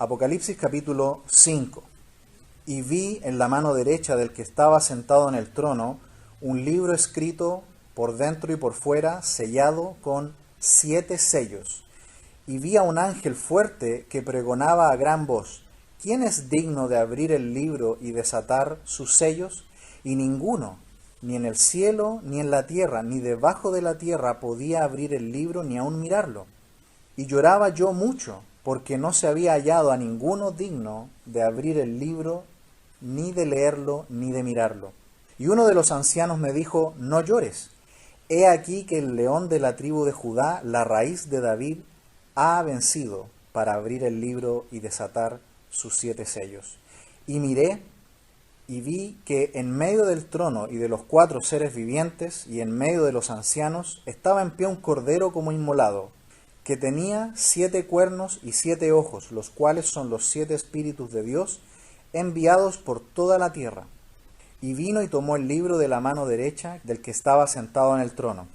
Apocalipsis capítulo 5. Y vi en la mano derecha del que estaba sentado en el trono un libro escrito por dentro y por fuera, sellado con 7 sellos. Y vi a un ángel fuerte que pregonaba a gran voz: ¿quién es digno de abrir el libro y desatar sus sellos? Y ninguno, ni en el cielo, ni en la tierra, ni debajo de la tierra, podía abrir el libro ni aun mirarlo. Y lloraba yo mucho, porque no se había hallado a ninguno digno de abrir el libro, ni de leerlo, ni de mirarlo. Y uno de los ancianos me dijo: no llores. He aquí que el león de la tribu de Judá, la raíz de David, ha vencido para abrir el libro y desatar sus 7 sellos. Y miré y vi que en medio del trono y de los 4 seres vivientes y en medio de los ancianos estaba en pie un cordero como inmolado, que tenía 7 cuernos y 7 ojos, los cuales son los 7 espíritus de Dios enviados por toda la tierra. Y vino y tomó el libro de la mano derecha del que estaba sentado en el trono.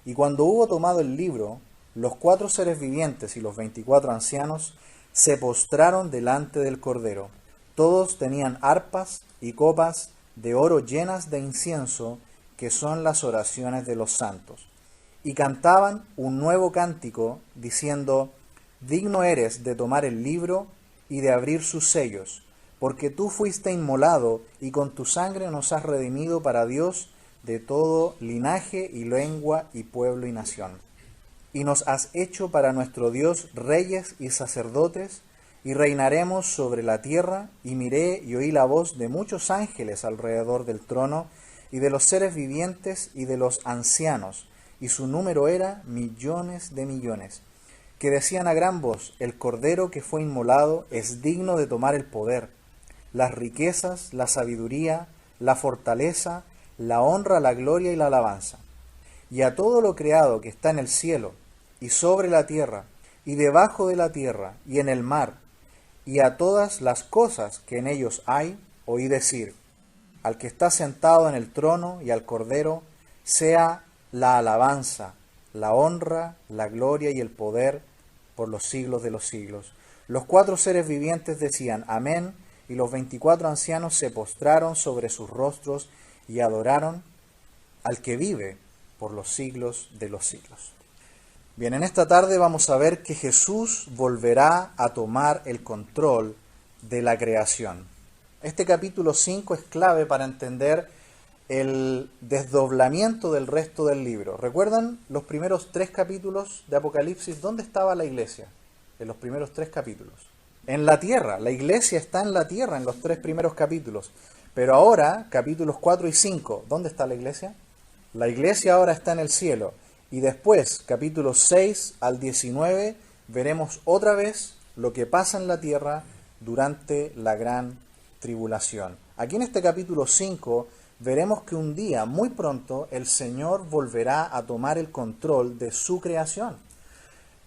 Y cuando hubo tomado el libro, los 4 seres vivientes y los 24 ancianos se postraron delante del Cordero. Todos tenían arpas y copas de oro llenas de incienso, que son las oraciones de los santos. Y cantaban un nuevo cántico, diciendo: digno eres de tomar el libro y de abrir sus sellos, porque tú fuiste inmolado y con tu sangre nos has redimido para Dios de todo linaje y lengua y pueblo y nación. Y nos has hecho para nuestro Dios reyes y sacerdotes, y reinaremos sobre la tierra. Y miré y oí la voz de muchos ángeles alrededor del trono, y de los seres vivientes y de los ancianos, y su número era millones de millones, que decían a gran voz: el Cordero que fue inmolado es digno de tomar el poder, las riquezas, la sabiduría, la fortaleza, la honra, la gloria y la alabanza. Y a todo lo creado que está en el cielo, y sobre la tierra, y debajo de la tierra, y en el mar, y a todas las cosas que en ellos hay, oí decir: al que está sentado en el trono y al Cordero, sea la alabanza, la honra, la gloria y el poder por los siglos de los siglos. Los 4 seres vivientes decían: amén, y los 24 ancianos se postraron sobre sus rostros y adoraron al que vive por los siglos de los siglos. Bien, en esta tarde vamos a ver que Jesús volverá a tomar el control de la creación. Este capítulo 5 es clave para entender el desdoblamiento del resto del libro. ¿Recuerdan los primeros 3 capítulos de Apocalipsis? ¿Dónde estaba la iglesia? En los primeros 3 capítulos. En la tierra. La iglesia está en la tierra en los 3 primeros capítulos. Pero ahora, capítulos 4 y 5, ¿dónde está la iglesia? La iglesia ahora está en el cielo. Y después, capítulos 6 al 19, veremos otra vez lo que pasa en la tierra durante la gran tribulación. Aquí en este capítulo 5 veremos que un día, muy pronto, el Señor volverá a tomar el control de su creación.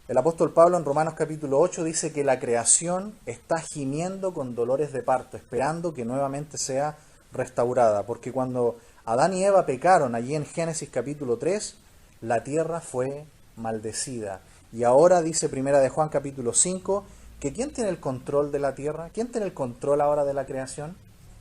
El apóstol Pablo en Romanos capítulo 8 dice que la creación está gimiendo con dolores de parto, esperando que nuevamente sea restaurada, porque cuando Adán y Eva pecaron allí en Génesis capítulo 3, la tierra fue maldecida. Y ahora dice Primera de Juan capítulo 5 que ¿quién tiene el control de la tierra? ¿Quién tiene el control ahora de la creación?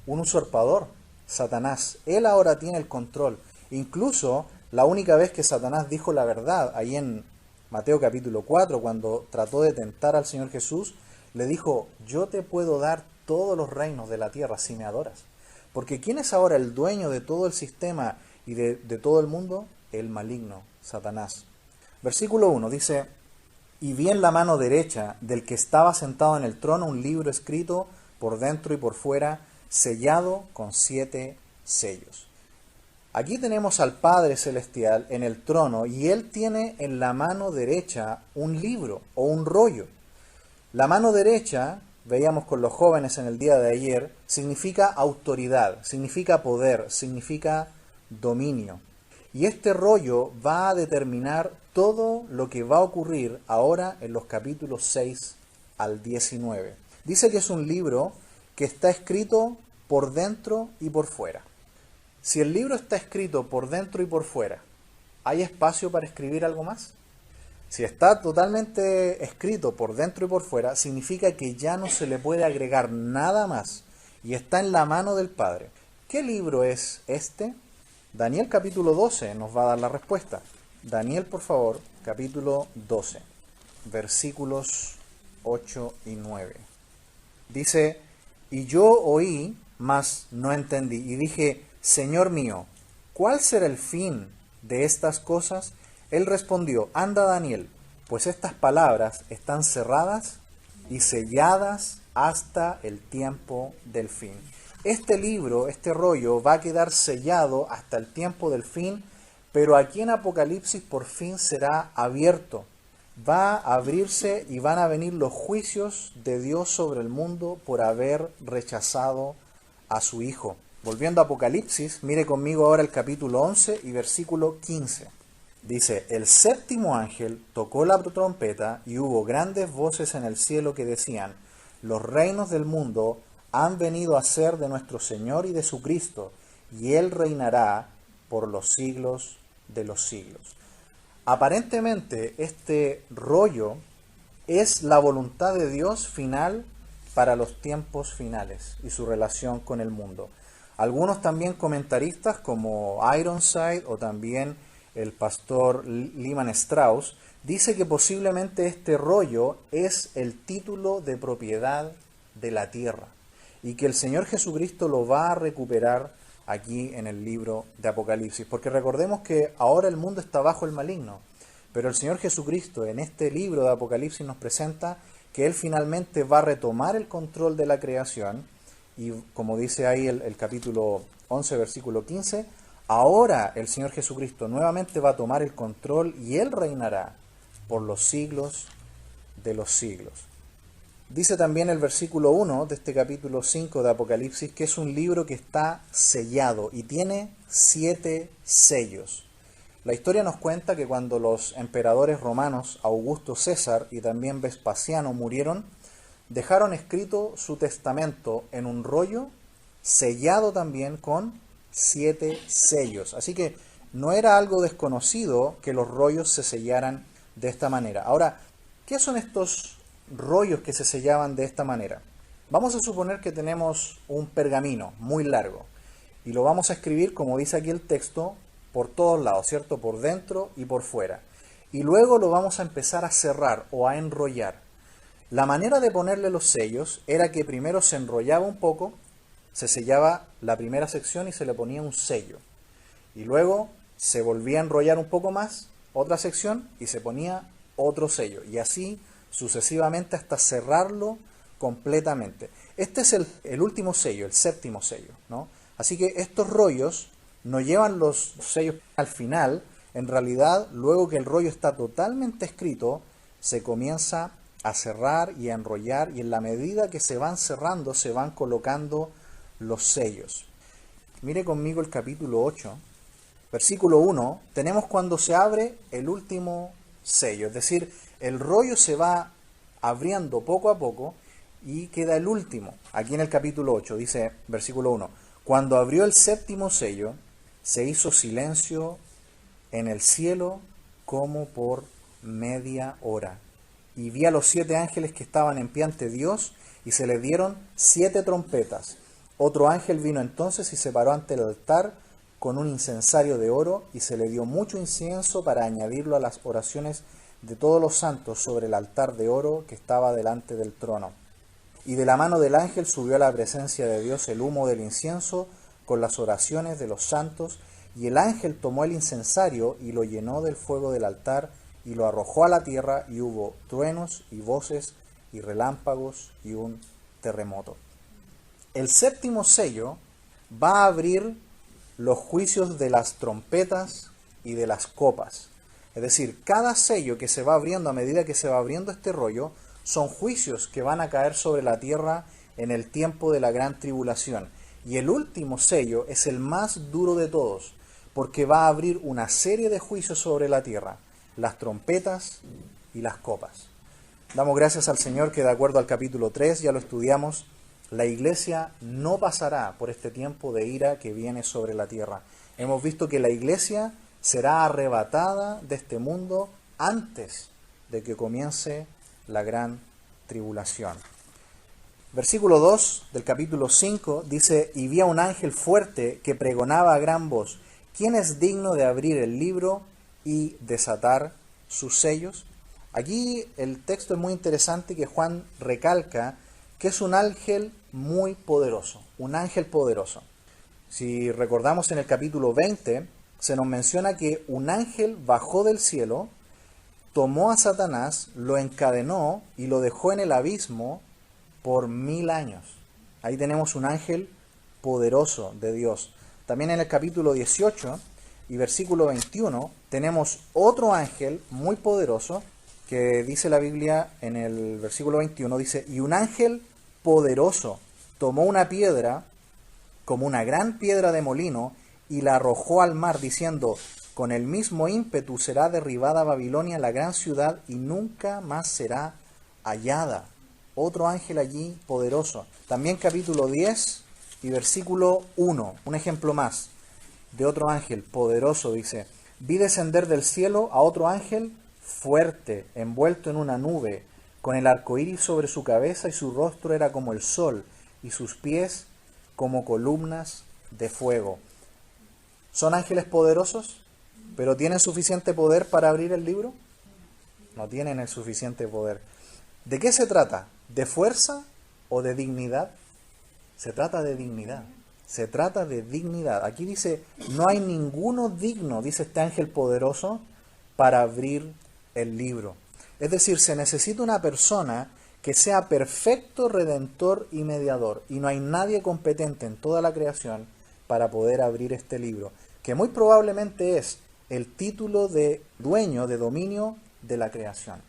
Un usurpador, Satanás. Él ahora tiene el control. Incluso la única vez que Satanás dijo la verdad, ahí en Mateo capítulo 4, cuando trató de tentar al Señor Jesús, le dijo: yo te puedo dar todos los reinos de la tierra si me adoras. Porque ¿quién es ahora el dueño de todo el sistema y de todo el mundo? El maligno, Satanás. Versículo 1 dice: y vi en la mano derecha del que estaba sentado en el trono un libro escrito por dentro y por fuera, sellado con 7 sellos. Aquí tenemos al Padre Celestial en el trono y Él tiene en la mano derecha un libro o un rollo. La mano derecha, veíamos con los jóvenes en el día de ayer, significa autoridad, significa poder, significa dominio. Y este rollo va a determinar todo lo que va a ocurrir ahora en los capítulos 6 al 19. Dice que es un libro que está escrito por dentro y por fuera. Si el libro está escrito por dentro y por fuera, ¿hay espacio para escribir algo más? Si está totalmente escrito por dentro y por fuera, significa que ya no se le puede agregar nada más y está en la mano del Padre. ¿Qué libro es este? Daniel capítulo 12 nos va a dar la respuesta. Daniel, por favor, capítulo 12, versículos 8 y 9. Dice, y yo oí, mas no entendí, y dije, Señor mío, ¿cuál será el fin de estas cosas? Él respondió, anda Daniel, pues estas palabras están cerradas y selladas hasta el tiempo del fin. Este libro, este rollo, va a quedar sellado hasta el tiempo del fin, pero aquí en Apocalipsis por fin será abierto. Va a abrirse y van a venir los juicios de Dios sobre el mundo por haber rechazado a su Hijo. Volviendo a Apocalipsis, mire conmigo ahora el capítulo 11 y versículo 15. Dice, el séptimo ángel tocó la trompeta y hubo grandes voces en el cielo que decían, los reinos del mundo han venido a ser de nuestro Señor y de su Cristo, y Él reinará por los siglos de los siglos. Aparentemente este rollo es la voluntad de Dios final para los tiempos finales y su relación con el mundo. Algunos también comentaristas como Ironside o también el pastor Lehman Strauss dice que posiblemente este rollo es el título de propiedad de la tierra y que el Señor Jesucristo lo va a recuperar aquí en el libro de Apocalipsis, porque recordemos que ahora el mundo está bajo el maligno, pero el Señor Jesucristo en este libro de Apocalipsis nos presenta que Él finalmente va a retomar el control de la creación y como dice ahí el capítulo 11, versículo 15, ahora el Señor Jesucristo nuevamente va a tomar el control y Él reinará por los siglos de los siglos. Dice también el versículo 1 de este capítulo 5 de Apocalipsis que es un libro que está sellado y tiene 7 sellos. La historia nos cuenta que cuando los emperadores romanos Augusto César y también Vespasiano murieron, dejaron escrito su testamento en un rollo sellado también con 7 sellos. Así que no era algo desconocido que los rollos se sellaran de esta manera. Ahora, ¿qué son estos rollos que se sellaban de esta manera? Vamos a suponer que tenemos un pergamino muy largo y lo vamos a escribir, como dice aquí el texto, por todos lados, ¿cierto? Por dentro y por fuera. Y luego lo vamos a empezar a cerrar o a enrollar. La manera de ponerle los sellos era que primero se enrollaba un poco, se sellaba la primera sección y se le ponía un sello. Y luego se volvía a enrollar un poco más, otra sección, y se ponía otro sello. Y así sucesivamente hasta cerrarlo completamente. Este es el último sello, el séptimo sello, ¿no? Así que estos rollos no llevan los sellos al final. En realidad, luego que el rollo está totalmente escrito, se comienza a cerrar y a enrollar, y en la medida que se van cerrando, se van colocando los sellos. Mire conmigo el capítulo 8, versículo 1, tenemos cuando se abre el último sello, es decir, el rollo se va abriendo poco a poco y queda el último. Aquí en el capítulo 8 dice, versículo 1, cuando abrió el séptimo sello, se hizo silencio en el cielo como por media hora. Y vi a los 7 ángeles que estaban en pie ante Dios, y se les dieron 7 trompetas. Otro ángel vino entonces y se paró ante el altar con un incensario de oro, y se le dio mucho incienso para añadirlo a las oraciones de todos los santos sobre el altar de oro que estaba delante del trono. Y de la mano del ángel subió a la presencia de Dios el humo del incienso con las oraciones de los santos, y el ángel tomó el incensario y lo llenó del fuego del altar y lo arrojó a la tierra, y hubo truenos y voces y relámpagos y un terremoto. El séptimo sello va a abrir los juicios de las trompetas y de las copas. Es decir, cada sello que se va abriendo a medida que se va abriendo este rollo son juicios que van a caer sobre la tierra en el tiempo de la gran tribulación. Y el último sello es el más duro de todos, porque va a abrir una serie de juicios sobre la tierra, las trompetas y las copas. Damos gracias al Señor que de acuerdo al capítulo 3, ya lo estudiamos, la iglesia no pasará por este tiempo de ira que viene sobre la tierra. Hemos visto que la iglesia será arrebatada de este mundo antes de que comience la gran tribulación. Versículo 2 del capítulo 5 dice: y vi a un ángel fuerte que pregonaba a gran voz: ¿quién es digno de abrir el libro y desatar sus sellos? Aquí el texto es muy interesante, que Juan recalca que es un ángel muy poderoso, un ángel poderoso. Si recordamos, en el capítulo 20 se nos menciona que un ángel bajó del cielo, tomó a Satanás, lo encadenó y lo dejó en el abismo por 1000 años. Ahí tenemos un ángel poderoso de Dios. También en el capítulo 18 y versículo 21 tenemos otro ángel muy poderoso, que dice la Biblia en el versículo 21, dice: y un ángel poderoso tomó una piedra, como una gran piedra de molino, y la arrojó al mar, diciendo: con el mismo ímpetu será derribada Babilonia, la gran ciudad, y nunca más será hallada. Otro ángel allí poderoso. También capítulo 10 y versículo 1, un ejemplo más de otro ángel poderoso, dice: vi descender del cielo a otro ángel fuerte, envuelto en una nube, con el arco iris sobre su cabeza, y su rostro era como el sol, y sus pies como columnas de fuego. ¿Son ángeles poderosos? ¿Pero tienen suficiente poder para abrir el libro? No tienen el suficiente poder. ¿De qué se trata? ¿De fuerza o de dignidad? Se trata de dignidad. Se trata de dignidad. Aquí dice: no hay ninguno digno, dice este ángel poderoso, para abrir el libro. Es decir, se necesita una persona que sea perfecto redentor y mediador, y no hay nadie competente en toda la creación para poder abrir este libro, que muy probablemente es el título de dueño, de dominio de la creación.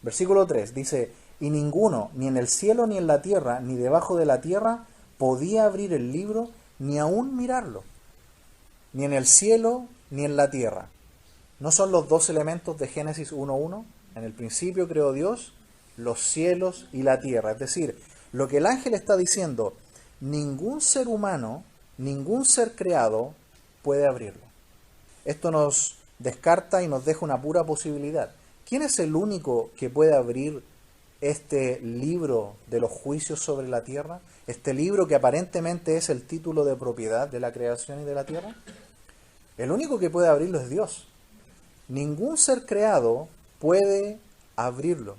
Versículo 3 dice: y ninguno, ni en el cielo, ni en la tierra, ni debajo de la tierra, podía abrir el libro, ni aún mirarlo. Ni en el cielo, ni en la tierra. ¿No son los dos elementos de Génesis 1:1? En el principio creó Dios los cielos y la tierra. Es decir, lo que el ángel está diciendo: ningún ser humano, ningún ser creado puede abrirlo. Esto nos descarta y nos deja una pura posibilidad. ¿Quién es el único que puede abrir este libro de los juicios sobre la tierra? Este libro que aparentemente es el título de propiedad de la creación y de la tierra. El único que puede abrirlo es Dios. Ningún ser creado puede abrirlo.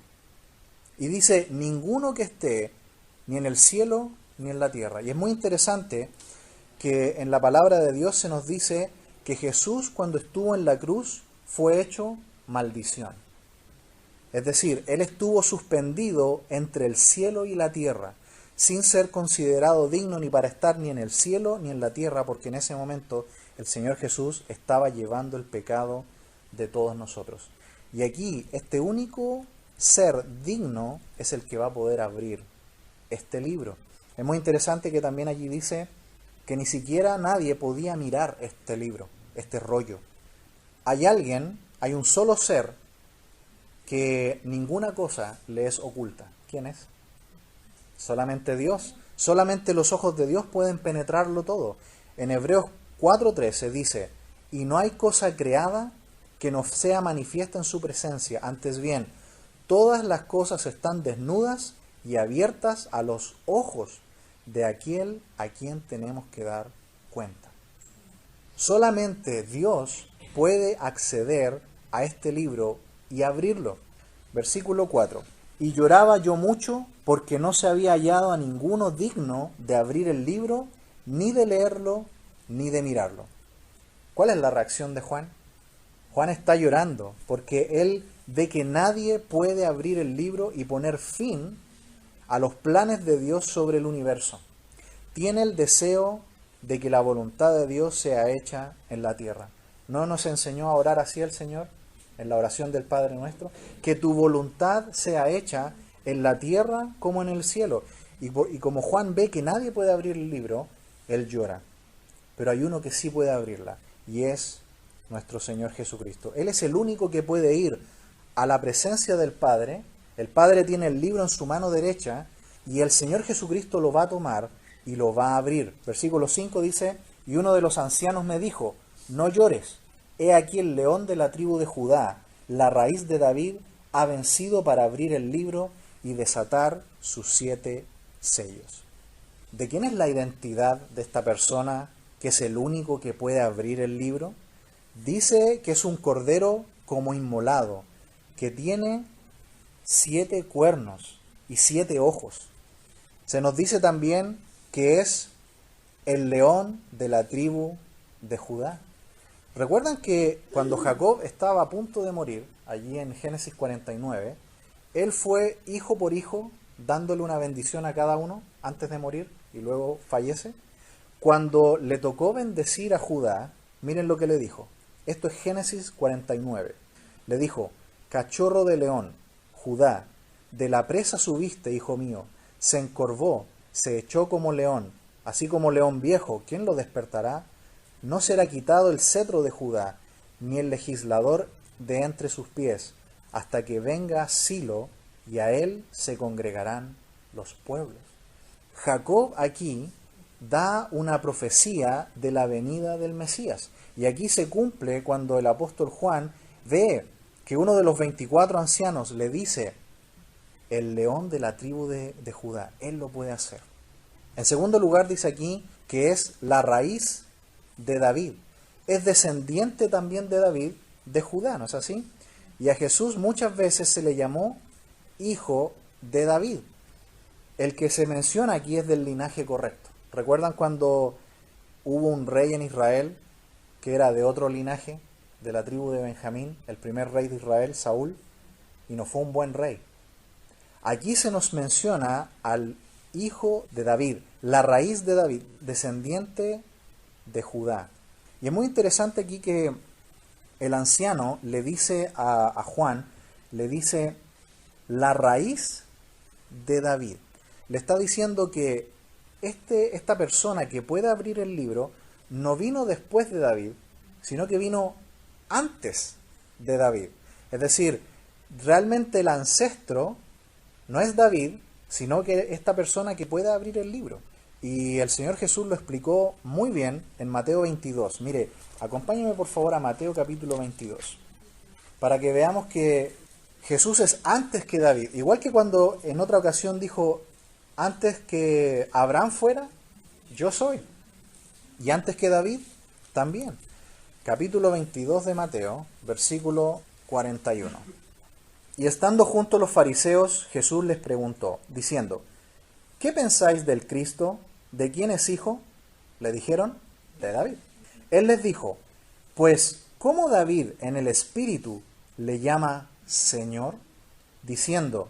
Y dice: ninguno que esté ni en el cielo ni en la tierra. Y es muy interesante que en la palabra de Dios se nos dice que Jesús, cuando estuvo en la cruz, fue hecho maldición. Es decir, Él estuvo suspendido entre el cielo y la tierra, sin ser considerado digno ni para estar ni en el cielo ni en la tierra, porque en ese momento el Señor Jesús estaba llevando el pecado de todos nosotros. Y aquí este único ser digno es el que va a poder abrir este libro. Es muy interesante que también allí dice que ni siquiera nadie podía mirar este libro, este rollo. Hay un solo ser que ninguna cosa le es oculta. ¿Quién es? Solamente Dios. Solamente los ojos de Dios pueden penetrarlo todo. En Hebreos 4:13 dice: y no hay cosa creada que no sea manifiesta en su presencia. Antes bien, todas las cosas están desnudas y abiertas a los ojos de aquel a quien tenemos que dar cuenta. Solamente Dios puede acceder a este libro y abrirlo. Versículo 4. Y lloraba yo mucho porque no se había hallado a ninguno digno de abrir el libro, ni de leerlo, ni de mirarlo. ¿Cuál es la reacción de Juan? Juan está llorando porque él ve que nadie puede abrir el libro y poner fin a los planes de Dios sobre el universo. Tiene el deseo de que la voluntad de Dios sea hecha en la tierra. ¿No nos enseñó a orar así el Señor en la oración del Padre Nuestro? Que tu voluntad sea hecha en la tierra como en el cielo. Y como Juan ve que nadie puede abrir el libro, él llora. Pero hay uno que sí puede abrirla, y es nuestro Señor Jesucristo. Él es el único que puede ir a la presencia del Padre. El Padre tiene el libro en su mano derecha, y el Señor Jesucristo lo va a tomar y lo va a abrir. Versículo 5 dice: y uno de los ancianos me dijo: no llores, he aquí el león de la tribu de Judá, la raíz de David, ha vencido para abrir el libro y desatar sus 7 sellos. ¿De quién es la identidad de esta persona que es el único que puede abrir el libro? Dice que es un cordero como inmolado, que tiene 7 cuernos y 7 ojos. Se nos dice también que es el león de la tribu de Judá. ¿Recuerdan que cuando Jacob estaba a punto de morir, allí en Génesis 49, él fue hijo por hijo, dándole una bendición a cada uno antes de morir y luego fallece? Cuando le tocó bendecir a Judá, miren lo que le dijo. Esto es Génesis 49. Le dijo: cachorro de león, Judá, de la presa subiste, hijo mío, se encorvó, se echó como león, así como león viejo, ¿quién lo despertará? No será quitado el cetro de Judá, ni el legislador de entre sus pies, hasta que venga Silo, y a él se congregarán los pueblos. Jacob aquí da una profecía de la venida del Mesías. Y aquí se cumple cuando el apóstol Juan ve que uno de los 24 ancianos le dice: el león de la tribu de Judá, él lo puede hacer. En segundo lugar dice aquí que es la raíz de David. Es descendiente también de David, de Judá, ¿no es así? Y a Jesús muchas veces se le llamó hijo de David. El que se menciona aquí es del linaje correcto. ¿Recuerdan cuando hubo un rey en Israel que era de otro linaje, de la tribu de Benjamín, el primer rey de Israel, Saúl, y no fue un buen rey? Aquí se nos menciona al hijo de David, la raíz de David, descendiente de Judá. Y es muy interesante aquí que el anciano le dice a Juan, le dice la raíz de David. Le está diciendo que esta persona que puede abrir el libro no vino después de David, sino que vino antes de David. Es decir, realmente el ancestro no es David, sino que esta persona que puede abrir el libro. Y el Señor Jesús lo explicó muy bien en Mateo 22. Mire, acompáñenme por favor a Mateo capítulo 22, para que veamos que Jesús es antes que David. Igual que cuando en otra ocasión dijo: antes que Abraham fuera, yo soy. Y antes que David, también. Capítulo 22 de Mateo, versículo 41. Y estando juntos los fariseos, Jesús les preguntó, diciendo: ¿qué pensáis del Cristo? ¿De quién es hijo? Le dijeron: de David. Él les dijo: pues, ¿cómo David en el Espíritu le llama Señor? Diciendo: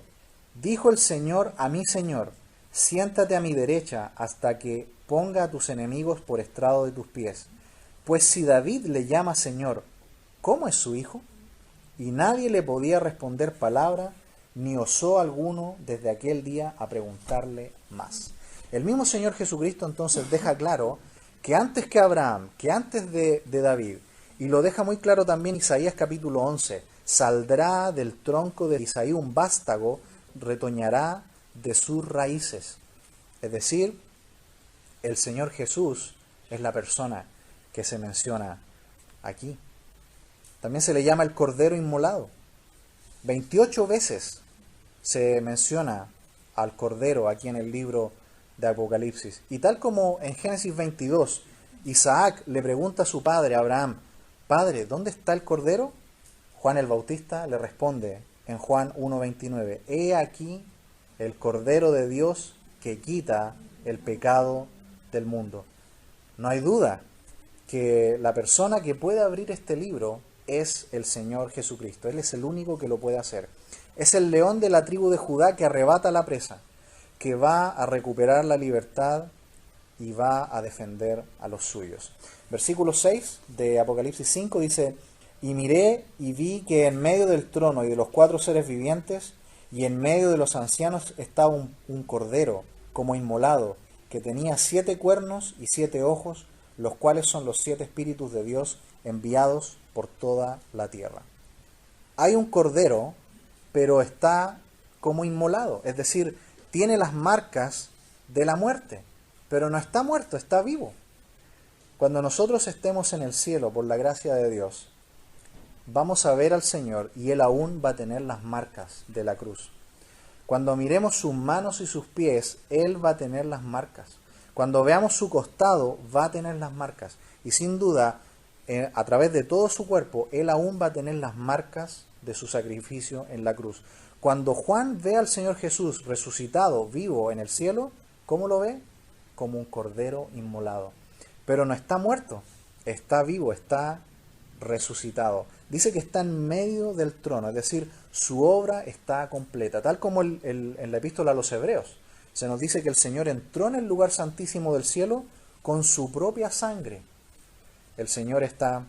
dijo el Señor a mi Señor: siéntate a mi derecha hasta que ponga a tus enemigos por estrado de tus pies. Pues si David le llama Señor, ¿cómo es su hijo? Y nadie le podía responder palabra, ni osó alguno desde aquel día a preguntarle más. El mismo Señor Jesucristo entonces deja claro que antes que Abraham, que antes de David, y lo deja muy claro también Isaías capítulo 11, saldrá del tronco de Isaí un vástago, retoñará de sus raíces. Es decir, el Señor Jesús es la persona que se menciona aquí. También se le llama el Cordero Inmolado. 28 veces se menciona al Cordero aquí en el libro de Apocalipsis. Y tal como en Génesis 22, Isaac le pregunta a su padre, Abraham: Padre, ¿dónde está el Cordero? Juan el Bautista le responde en Juan 1:29, He aquí el Cordero de Dios que quita el pecado del mundo. No hay duda que la persona que puede abrir este libro es el Señor Jesucristo. Él es el único que lo puede hacer. Es el león de la tribu de Judá que arrebata la presa, que va a recuperar la libertad y va a defender a los suyos. Versículo 6 de Apocalipsis 5 dice: Y miré y vi que en medio del trono y de los 4 seres vivientes y en medio de los ancianos estaba un cordero como inmolado, que tenía 7 cuernos y 7 ojos, los cuales son los 7 espíritus de Dios enviados por toda la tierra. Hay un cordero, pero está como inmolado, es decir, tiene las marcas de la muerte, pero no está muerto, está vivo. Cuando nosotros estemos en el cielo por la gracia de Dios vamos a ver al Señor y Él aún va a tener las marcas de la cruz. Cuando miremos sus manos y sus pies, Él va a tener las marcas. Cuando veamos su costado, va a tener las marcas. Y sin duda, a través de todo su cuerpo, Él aún va a tener las marcas de su sacrificio en la cruz. Cuando Juan ve al Señor Jesús resucitado, vivo en el cielo, ¿cómo lo ve? Como un cordero inmolado. Pero no está muerto, está vivo, está resucitado. Dice que está en medio del trono, es decir, su obra está completa, tal como en la epístola a los Hebreos. Se nos dice que el Señor entró en el lugar santísimo del cielo con su propia sangre. El Señor está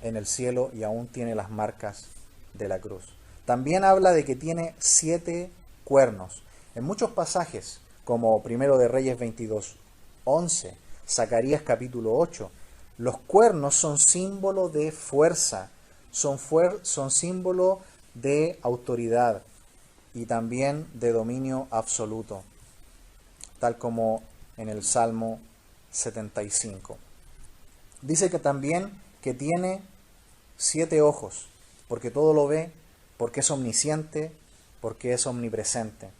en el cielo y aún tiene las marcas de la cruz. También habla de que tiene 7 cuernos. En muchos pasajes, como 1 de Reyes 22:11, Zacarías capítulo 8, los cuernos son símbolo de fuerza, son símbolo de autoridad y también de dominio absoluto, tal como en el Salmo 75. Dice que también que tiene 7 ojos, porque todo lo ve, porque es omnisciente, porque es omnipresente.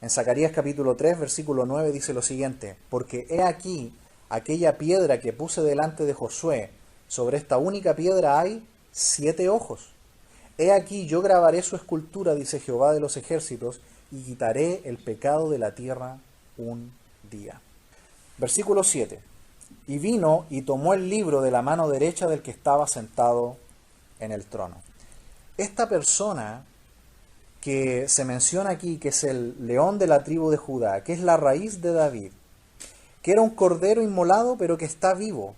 En Zacarías capítulo 3, versículo 9 dice lo siguiente: porque he aquí aquella piedra que puse delante de Josué, sobre esta única piedra hay 7 ojos. He aquí yo grabaré su escultura, dice Jehová de los ejércitos, y quitaré el pecado de la tierra un día. Versículo 7. Y vino y tomó el libro de la mano derecha del que estaba sentado en el trono. Esta persona que se menciona aquí, que es el león de la tribu de Judá, que es la raíz de David, que era un cordero inmolado, pero que está vivo,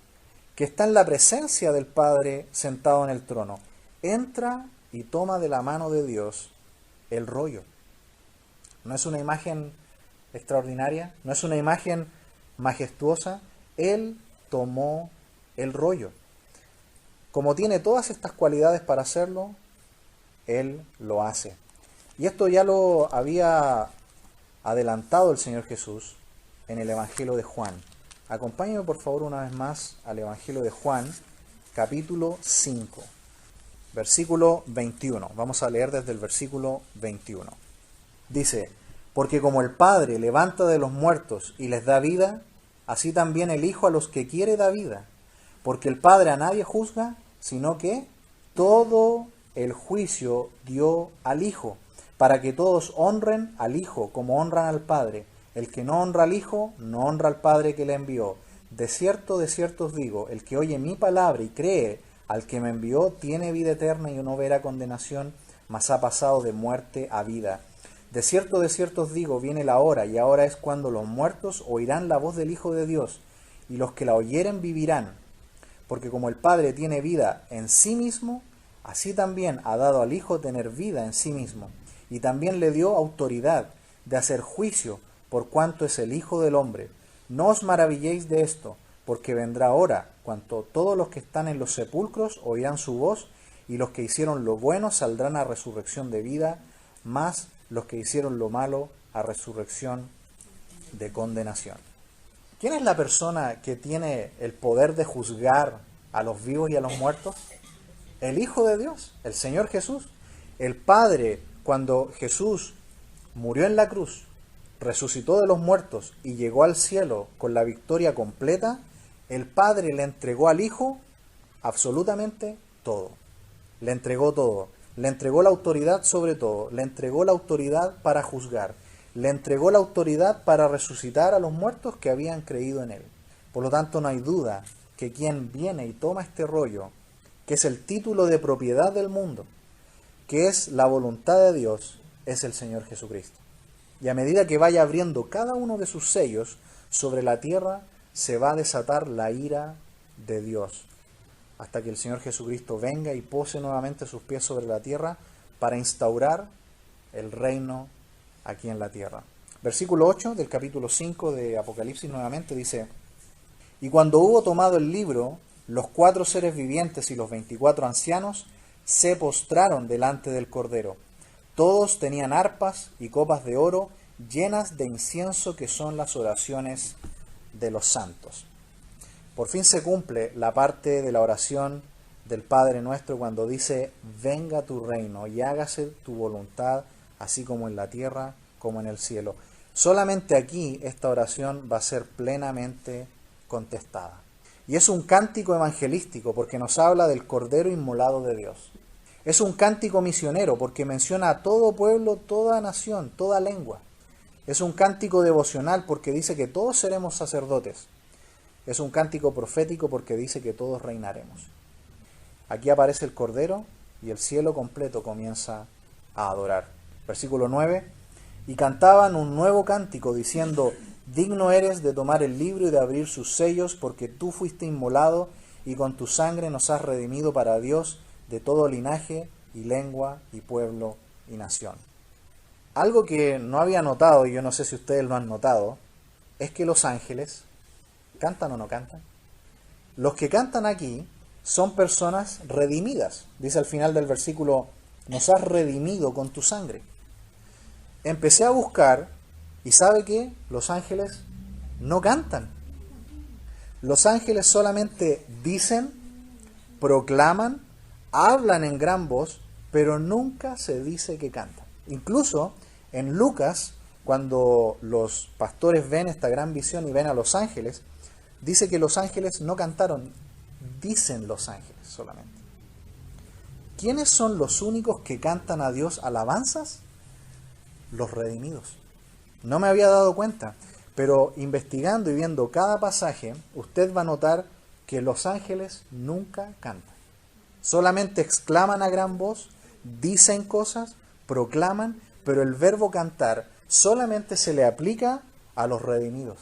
que está en la presencia del Padre sentado en el trono, entra y toma de la mano de Dios el rollo. ¿No es una imagen extraordinaria? ¿No es una imagen majestuosa? Él tomó el rollo. Como tiene todas estas cualidades para hacerlo, Él lo hace. Y esto ya lo había adelantado el Señor Jesús en el Evangelio de Juan. Acompáñenme por favor una vez más al Evangelio de Juan, capítulo 5, versículo 21. Vamos a leer desde el versículo 21. Dice: porque como el Padre levanta de los muertos y les da vida, así también el Hijo a los que quiere da vida. Porque el Padre a nadie juzga, sino que todo el juicio dio al Hijo, para que todos honren al Hijo como honran al Padre. El que no honra al Hijo, no honra al Padre que le envió. De cierto os digo, el que oye mi palabra y cree al que me envió, tiene vida eterna y no verá condenación, mas ha pasado de muerte a vida. De cierto os digo, viene la hora, y ahora es cuando los muertos oirán la voz del Hijo de Dios, y los que la oyeren vivirán. Porque como el Padre tiene vida en sí mismo, así también ha dado al Hijo tener vida en sí mismo. Y también le dio autoridad de hacer juicio, por cuanto es el Hijo del Hombre. No os maravilléis de esto, porque vendrá hora, cuando todos los que están en los sepulcros oirán su voz, y los que hicieron lo bueno saldrán a resurrección de vida, mas los que hicieron lo malo a resurrección de condenación. ¿Quién es la persona que tiene el poder de juzgar a los vivos y a los muertos? El Hijo de Dios, el Señor Jesús. El Padre, cuando Jesús murió en la cruz, resucitó de los muertos y llegó al cielo con la victoria completa, el Padre le entregó al Hijo absolutamente todo. Le entregó todo. Le entregó la autoridad sobre todo. Le entregó la autoridad para juzgar. Le entregó la autoridad para resucitar a los muertos que habían creído en Él. Por lo tanto, no hay duda que quien viene y toma este rollo, que es el título de propiedad del mundo, que es la voluntad de Dios, es el Señor Jesucristo. Y a medida que vaya abriendo cada uno de sus sellos sobre la tierra, se va a desatar la ira de Dios, hasta que el Señor Jesucristo venga y pose nuevamente sus pies sobre la tierra para instaurar el reino aquí en la tierra. Versículo 8 del capítulo 5 de Apocalipsis nuevamente dice: y cuando hubo tomado el libro, los 4 seres vivientes y los 24 ancianos se postraron delante del Cordero. Todos tenían arpas y copas de oro llenas de incienso, que son las oraciones de los santos. Por fin se cumple la parte de la oración del Padre nuestro cuando dice, venga tu reino y hágase tu voluntad, así como en la tierra como en el cielo. Solamente aquí esta oración va a ser plenamente contestada. Y es un cántico evangelístico porque nos habla del Cordero inmolado de Dios. Es un cántico misionero porque menciona a todo pueblo, toda nación, toda lengua. Es un cántico devocional porque dice que todos seremos sacerdotes. Es un cántico profético porque dice que todos reinaremos. Aquí aparece el Cordero y el cielo completo comienza a adorar. Versículo 9. Y cantaban un nuevo cántico diciendo, digno eres de tomar el libro y de abrir sus sellos, porque tú fuiste inmolado y con tu sangre nos has redimido para Dios de todo linaje y lengua y pueblo y nación. Algo que no había notado, y yo no sé si ustedes lo han notado, es que los ángeles, ¿cantan o no cantan? Los que cantan aquí son personas redimidas. Dice al final del versículo, nos has redimido con tu sangre. Empecé a buscar y ¿sabe qué? Los ángeles no cantan. Los ángeles solamente dicen, proclaman, hablan en gran voz, pero nunca se dice que cantan. Incluso en Lucas, cuando los pastores ven esta gran visión y ven a los ángeles, dice que los ángeles no cantaron, dicen los ángeles solamente. ¿Quiénes son los únicos que cantan a Dios alabanzas? Los redimidos. No me había dado cuenta, pero investigando y viendo cada pasaje, usted va a notar que los ángeles nunca cantan. Solamente exclaman a gran voz, dicen cosas, proclaman, pero el verbo cantar solamente se le aplica a los redimidos.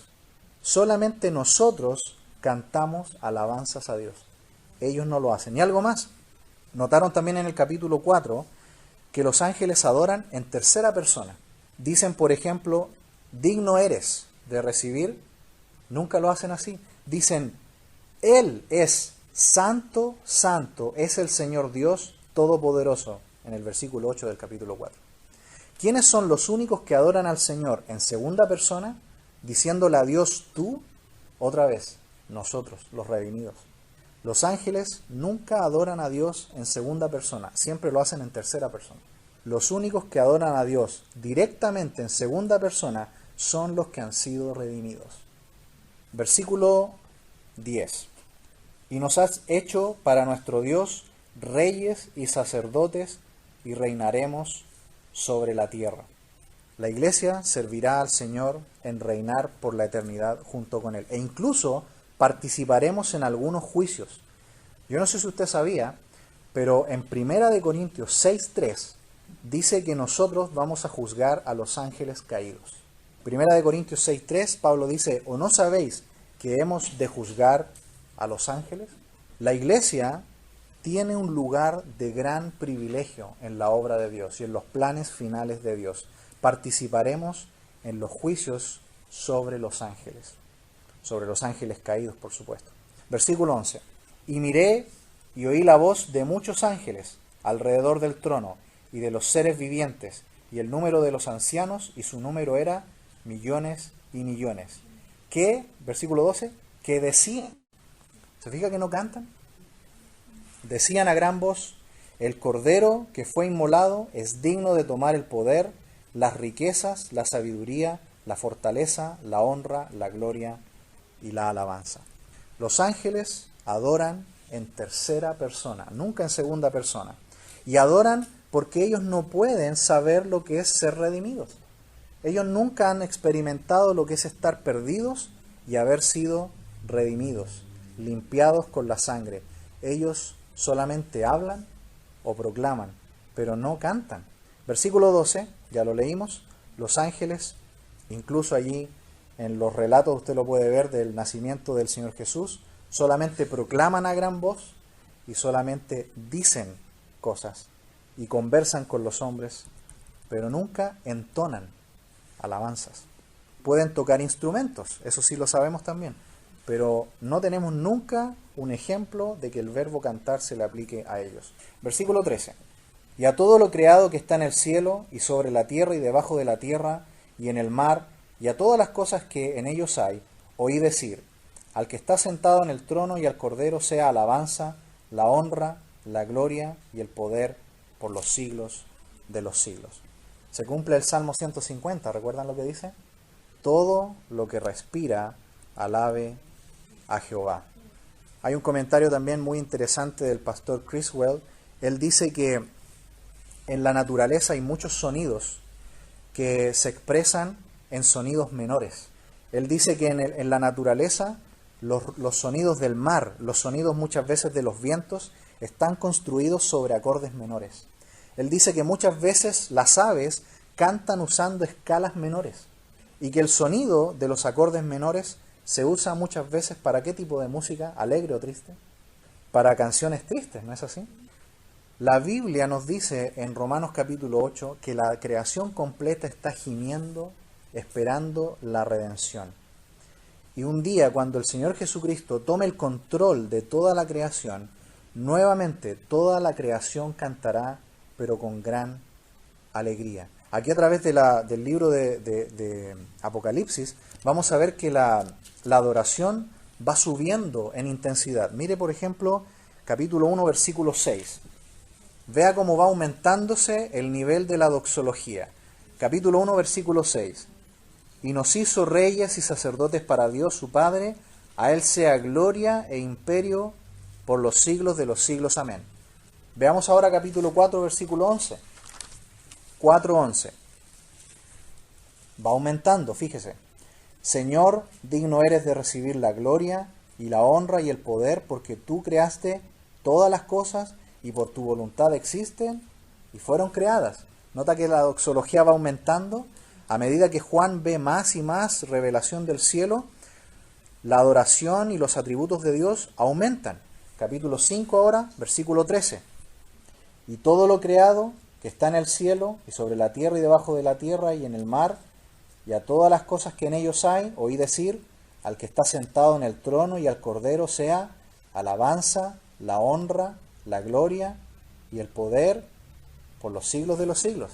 Solamente nosotros cantamos alabanzas a Dios. Ellos no lo hacen. Y algo más. Notaron también en el capítulo 4 que los ángeles adoran en tercera persona. Dicen, por ejemplo, digno eres de recibir. Nunca lo hacen así. Dicen, Él es santo, santo, es el Señor Dios Todopoderoso, en el versículo 8 del capítulo 4. ¿Quiénes son los únicos que adoran al Señor en segunda persona, diciéndole a Dios tú? Otra vez, nosotros, los redimidos. Los ángeles nunca adoran a Dios en segunda persona, siempre lo hacen en tercera persona. Los únicos que adoran a Dios directamente en segunda persona son los que han sido redimidos. Versículo 10. Y nos has hecho para nuestro Dios reyes y sacerdotes y reinaremos sobre la tierra. La iglesia servirá al Señor en reinar por la eternidad junto con Él. E incluso participaremos en algunos juicios. Yo no sé si usted sabía, pero en 1 Corintios 6:3 dice que nosotros vamos a juzgar a los ángeles caídos. 1 Corintios 6:3, Pablo dice, ¿o no sabéis que hemos de juzgar a los ángeles? La iglesia tiene un lugar de gran privilegio en la obra de Dios y en los planes finales de Dios. Participaremos en los juicios sobre los ángeles caídos, por supuesto. Versículo 11. Y miré y oí la voz de muchos ángeles alrededor del trono y de los seres vivientes, y el número de los ancianos, y su número era millones y millones. Que, versículo 12, que decían, ¿se fija que no cantan? Decían a gran voz, el Cordero que fue inmolado es digno de tomar el poder, las riquezas, la sabiduría, la fortaleza, la honra, la gloria y la alabanza. Los ángeles adoran en tercera persona, nunca en segunda persona. Y adoran porque ellos no pueden saber lo que es ser redimidos. Ellos nunca han experimentado lo que es estar perdidos y haber sido redimidos, limpiados con la sangre. Ellos solamente hablan o proclaman, pero no cantan. Versículo 12, ya lo leímos, los ángeles, incluso allí en los relatos usted lo puede ver del nacimiento del Señor Jesús, solamente proclaman a gran voz y solamente dicen cosas y conversan con los hombres, pero nunca entonan alabanzas. Pueden tocar instrumentos, eso sí lo sabemos también, pero no tenemos nunca un ejemplo de que el verbo cantar se le aplique a ellos. Versículo 13. Y a todo lo creado que está en el cielo y sobre la tierra y debajo de la tierra y en el mar y a todas las cosas que en ellos hay, oí decir, al que está sentado en el trono y al Cordero sea alabanza, la honra, la gloria y el poder por los siglos de los siglos. Se cumple el Salmo 150, ¿recuerdan lo que dice? Todo lo que respira, alabe a Jehová. Hay un comentario también muy interesante del pastor Criswell. Él dice que en la naturaleza hay muchos sonidos que se expresan en sonidos menores. Él dice que en la naturaleza los sonidos del mar, los sonidos muchas veces de los vientos, están construidos sobre acordes menores. Él dice que muchas veces las aves cantan usando escalas menores y que el sonido de los acordes menores se usa muchas veces para ¿qué tipo de música? ¿Alegre o triste? Para canciones tristes, ¿no es así? La Biblia nos dice en Romanos capítulo 8 que la creación completa está gimiendo, esperando la redención. Y un día, cuando el Señor Jesucristo tome el control de toda la creación, nuevamente toda la creación cantará, pero con gran alegría. Aquí a través del libro de Apocalipsis vamos a ver que la adoración va subiendo en intensidad. Mire, por ejemplo, capítulo 1, versículo 6. Vea cómo va aumentándose el nivel de la doxología. Capítulo 1, versículo 6. Y nos hizo reyes y sacerdotes para Dios su Padre, a Él sea gloria e imperio por los siglos de los siglos. Amén. Veamos ahora capítulo 4, versículo 11. 4:11. Va aumentando, fíjese. Señor, digno eres de recibir la gloria y la honra y el poder, porque tú creaste todas las cosas y por tu voluntad existen y fueron creadas. Nota que la doxología va aumentando. A medida que Juan ve más y más revelación del cielo, la adoración y los atributos de Dios aumentan. Capítulo 5 ahora, versículo 13. Y todo lo creado que está en el cielo y sobre la tierra y debajo de la tierra y en el mar, y a todas las cosas que en ellos hay, oí decir, al que está sentado en el trono y al Cordero sea alabanza, la honra, la gloria y el poder por los siglos de los siglos.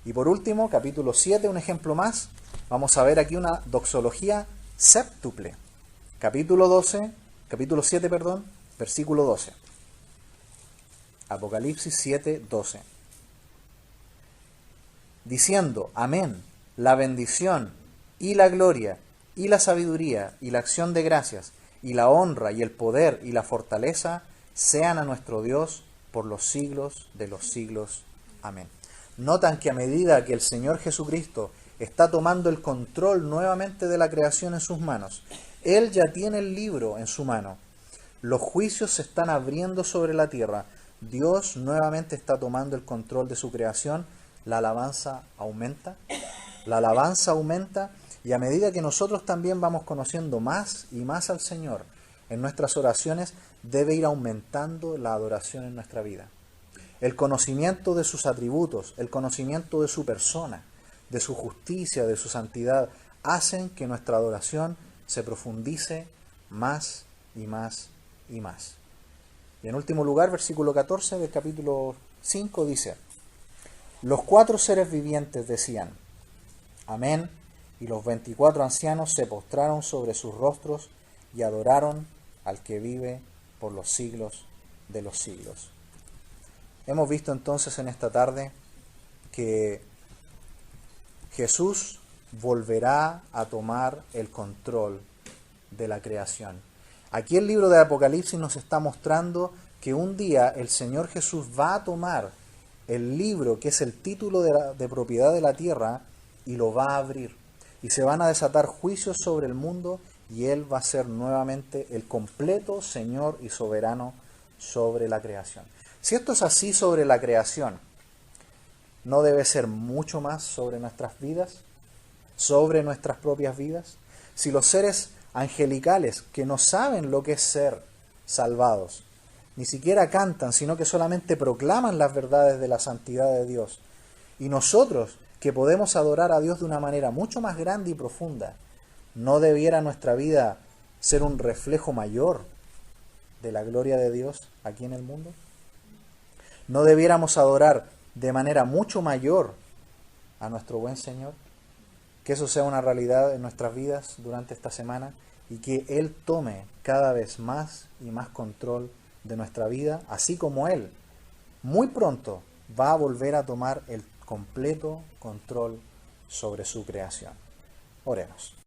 Y por último, capítulo 7, un ejemplo más. Vamos a ver aquí una doxología séptuple. Capítulo 7, versículo 12. Apocalipsis 7, 12. Diciendo, amén, la bendición y la gloria y la sabiduría y la acción de gracias y la honra y el poder y la fortaleza sean a nuestro Dios por los siglos de los siglos. Amén. Notan que a medida que el Señor Jesucristo está tomando el control nuevamente de la creación en sus manos, Él ya tiene el libro en su mano. Los juicios se están abriendo sobre la tierra. Dios nuevamente está tomando el control de su creación. La alabanza aumenta. La alabanza aumenta y a medida que nosotros también vamos conociendo más y más al Señor en nuestras oraciones, debe ir aumentando la adoración en nuestra vida. El conocimiento de sus atributos, el conocimiento de su persona, de su justicia, de su santidad, hacen que nuestra adoración se profundice más y más y más. Y en último lugar, versículo 14 del capítulo 5 dice, los 4 seres vivientes decían, amén, y los 24 ancianos se postraron sobre sus rostros y adoraron al que vive por los siglos de los siglos. Hemos visto entonces en esta tarde que Jesús volverá a tomar el control de la creación. Aquí el libro de Apocalipsis nos está mostrando que un día el Señor Jesús va a tomar el libro que es el título de propiedad de la tierra y lo va a abrir. Y se van a desatar juicios sobre el mundo y Él va a ser nuevamente el completo Señor y soberano sobre la creación. Si esto es así sobre la creación, ¿no debe ser mucho más sobre nuestras vidas? ¿Sobre nuestras propias vidas? Si los seres angelicales que no saben lo que es ser salvados, ni siquiera cantan, sino que solamente proclaman las verdades de la santidad de Dios, y nosotros que podemos adorar a Dios de una manera mucho más grande y profunda, ¿no debiera nuestra vida ser un reflejo mayor de la gloria de Dios aquí en el mundo? ¿No debiéramos adorar de manera mucho mayor a nuestro buen Señor? Que eso sea una realidad en nuestras vidas durante esta semana y que Él tome cada vez más y más control de nuestra vida, así como Él muy pronto va a volver a tomar el completo control sobre su creación. Oremos.